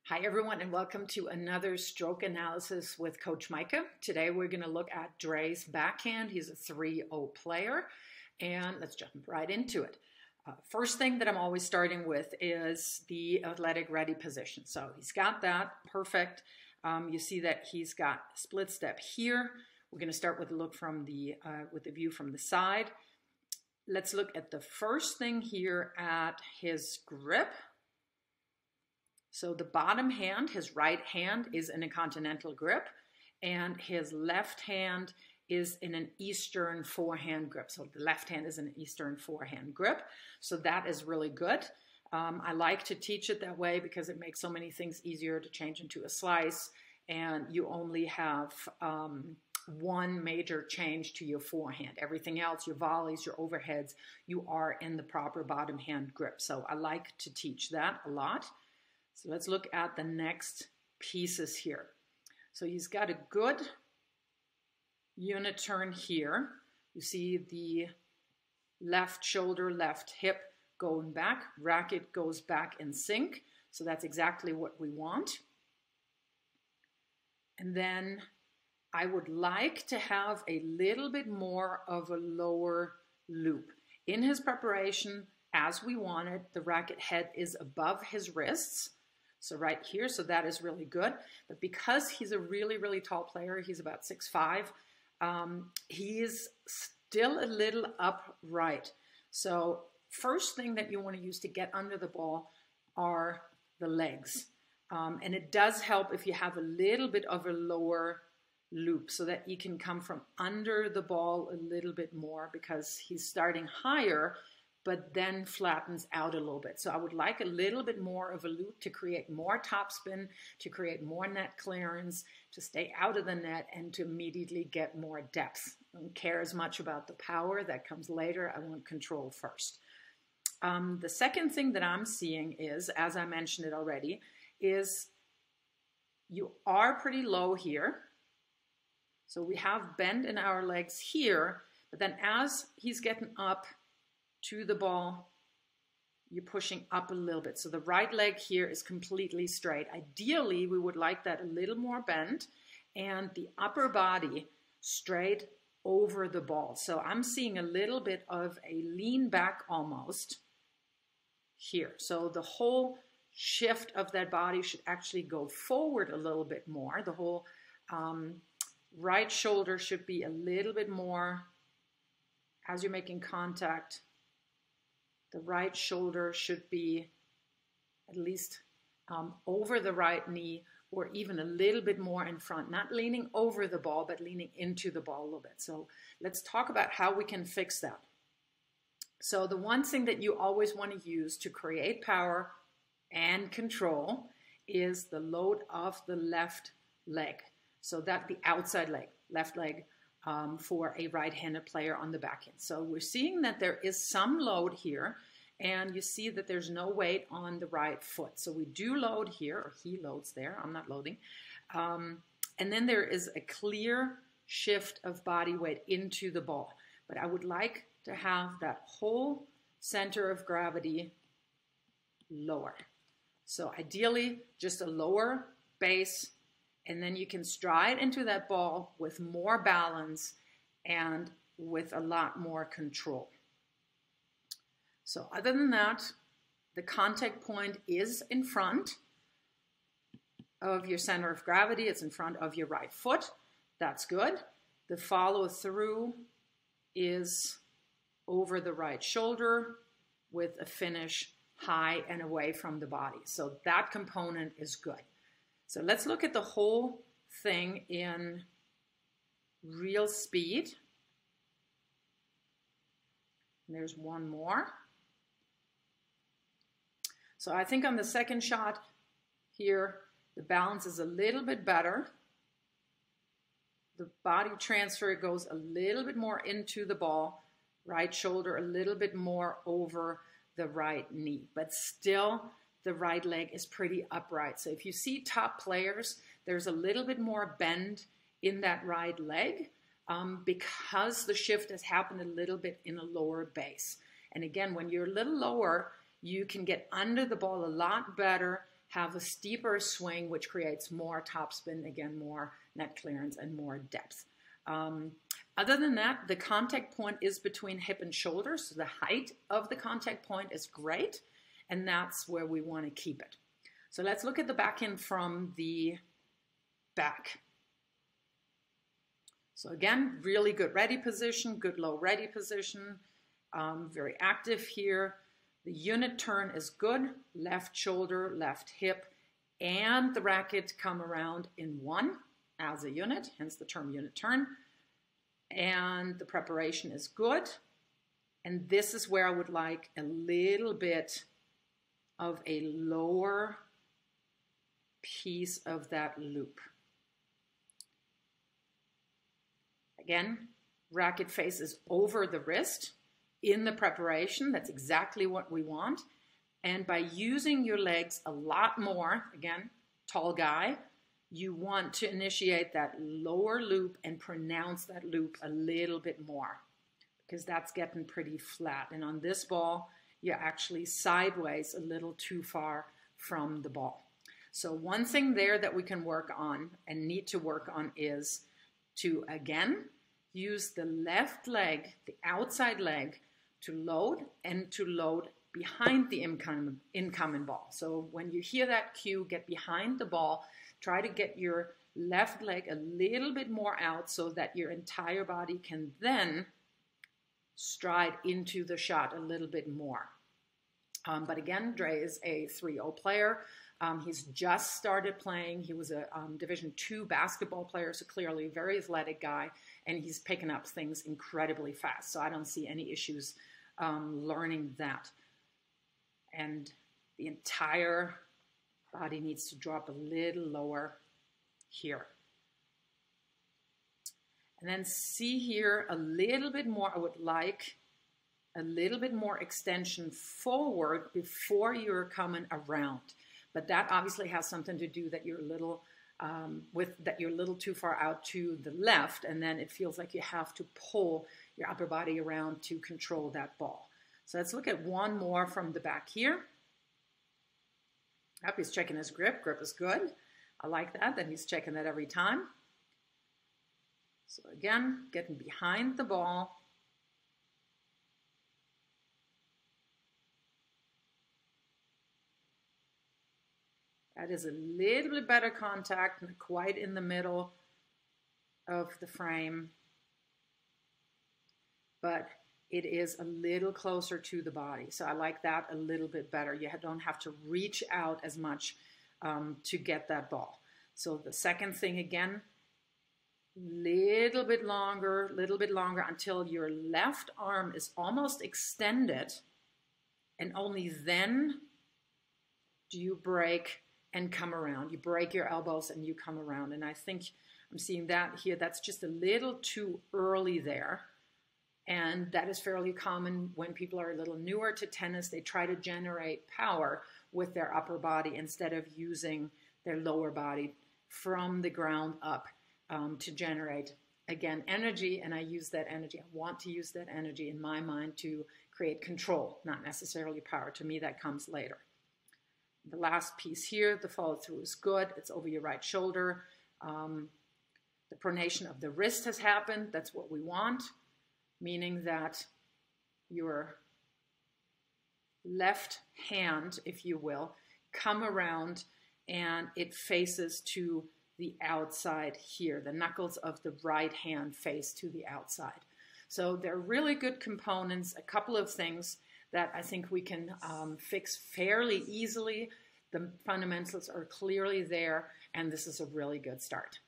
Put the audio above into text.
Hi everyone and welcome to another stroke analysis with Coach Meike. Today we're going to look at Dre's backhand. He's a 3-0 player and let's jump right into it. First thing that I'm always starting with is the athletic ready position. So he's got that perfect. You see that he's got a split step here. We're going to start with a look from the view from the side. Let's look at the first thing here at his grip. So the bottom hand, his right hand, is in a continental grip, and his left hand is in an Eastern forehand grip. So the left hand is an Eastern forehand grip. So that is really good. I like to teach it that way because it makes so many things easier to change into a slice, and you only have one major change to your forehand. Everything else, your volleys, your overheads, you are in the proper bottom hand grip. So I like to teach that a lot. So let's look at the next pieces here. So he's got a good unit turn here. You see the left shoulder, left hip going back, racket goes back in sync. So that's exactly what we want. And then I would like to have a little bit more of a lower loop. In his preparation, as we wanted, the racket head is above his wrists. So right here, so that is really good. But because he's a really, really tall player, he's about 6'5", he is still a little upright. So first thing that you want to use to get under the ball are the legs. And it does help if you have a little bit of a lower loop so that you can come from under the ball a little bit more because he's starting higher, but then flattens out a little bit. So I would like a little bit more of a loop to create more topspin, to create more net clearance, to stay out of the net, and to immediately get more depth. I don't care as much about the power. That comes later. I want control first. The second thing that I'm seeing is, as I mentioned it already, is you are pretty low here. So we have bend in our legs here, but then as he's getting up to the ball, you're pushing up a little bit. So the right leg here is completely straight. Ideally, we would like that a little more bent and the upper body straight over the ball. So I'm seeing a little bit of a lean back almost here. So the whole shift of that body should actually go forward a little bit more. The whole right shoulder should be a little bit more as you're making contact. The right shoulder should be at least over the right knee or even a little bit more in front, not leaning over the ball, but leaning into the ball a little bit. So let's talk about how we can fix that. So the one thing that you always want to use to create power and control is the load of the left leg. So that the outside leg, left leg, for a right-handed player on the backhand. So we're seeing that there is some load here, and you see that there's no weight on the right foot. So we do load here, or he loads there, I'm not loading. And then there is a clear shift of body weight into the ball. But I would like to have that whole center of gravity lower. So ideally, just a lower base, and then you can stride into that ball with more balance and with a lot more control. So other than that, the contact point is in front of your center of gravity. It's in front of your right foot. That's good. The follow through is over the right shoulder with a finish high and away from the body. So that component is good. So let's look at the whole thing in real speed. And there's one more. So I think on the second shot here, the balance is a little bit better. The body transfer goes a little bit more into the ball. Right shoulder a little bit more over the right knee. But still, the right leg is pretty upright. So if you see top players, there's a little bit more bend in that right leg because the shift has happened a little bit in a lower base. And again, when you're a little lower, you can get under the ball a lot better, have a steeper swing, which creates more topspin, again, more net clearance and more depth. Other than that, the contact point is between hip and shoulder, so the height of the contact point is great, and that's where we want to keep it. So let's look at the backhand from the back. So again, really good ready position, good low ready position, very active here. The unit turn is good, left shoulder, left hip, and the racket come around in one as a unit, hence the term unit turn. And the preparation is good. And this is where I would like a little bit of a lower piece of that loop. Again, racket face is over the wrist in the preparation. That's exactly what we want. And by using your legs a lot more, again, tall guy, you want to initiate that lower loop and pronounce that loop a little bit more because that's getting pretty flat. And on this ball, you're actually sideways a little too far from the ball. So one thing there that we can work on and need to work on is to, again, use the left leg, the outside leg, to load and to load behind the incoming ball. So when you hear that cue, get behind the ball, try to get your left leg a little bit more out so that your entire body can then stride into the shot a little bit more. But again, Dre is a 3-0 player. He's just started playing. He was a Division II basketball player, so clearly a very athletic guy, and he's picking up things incredibly fast. So I don't see any issues learning that. And the entire body needs to drop a little lower here. And then see here a little bit more. I would like a little bit more extension forward before you're coming around. But that obviously has something to do that you're a little you're a little too far out to the left, and then it feels like you have to pull your upper body around to control that ball. So let's look at one more from the back here. Yep, he's checking his grip. Grip is good. I like that. Then he's checking that every time. So again, getting behind the ball. That is a little bit better contact, not quite in the middle of the frame, but it is a little closer to the body. So I like that a little bit better. You don't have to reach out as much to get that ball. So the second thing again, little bit longer until your left arm is almost extended, and only then do you break and come around. You break your elbows and you come around. And I think I'm seeing that here. That's just a little too early there. And that is fairly common when people are a little newer to tennis. They try to generate power with their upper body instead of using their lower body from the ground up to generate, again, energy. And I use that energy. I want to use that energy in my mind to create control, not necessarily power. To me, that comes later. The last piece here, the follow through is good. It's over your right shoulder. The pronation of the wrist has happened. That's what we want, meaning that your left hand, if you will, come around and it faces to the outside here. The knuckles of the right hand face to the outside. So they're really good components. A couple of things that I think we can fix fairly easily. The fundamentals are clearly there, and this is a really good start.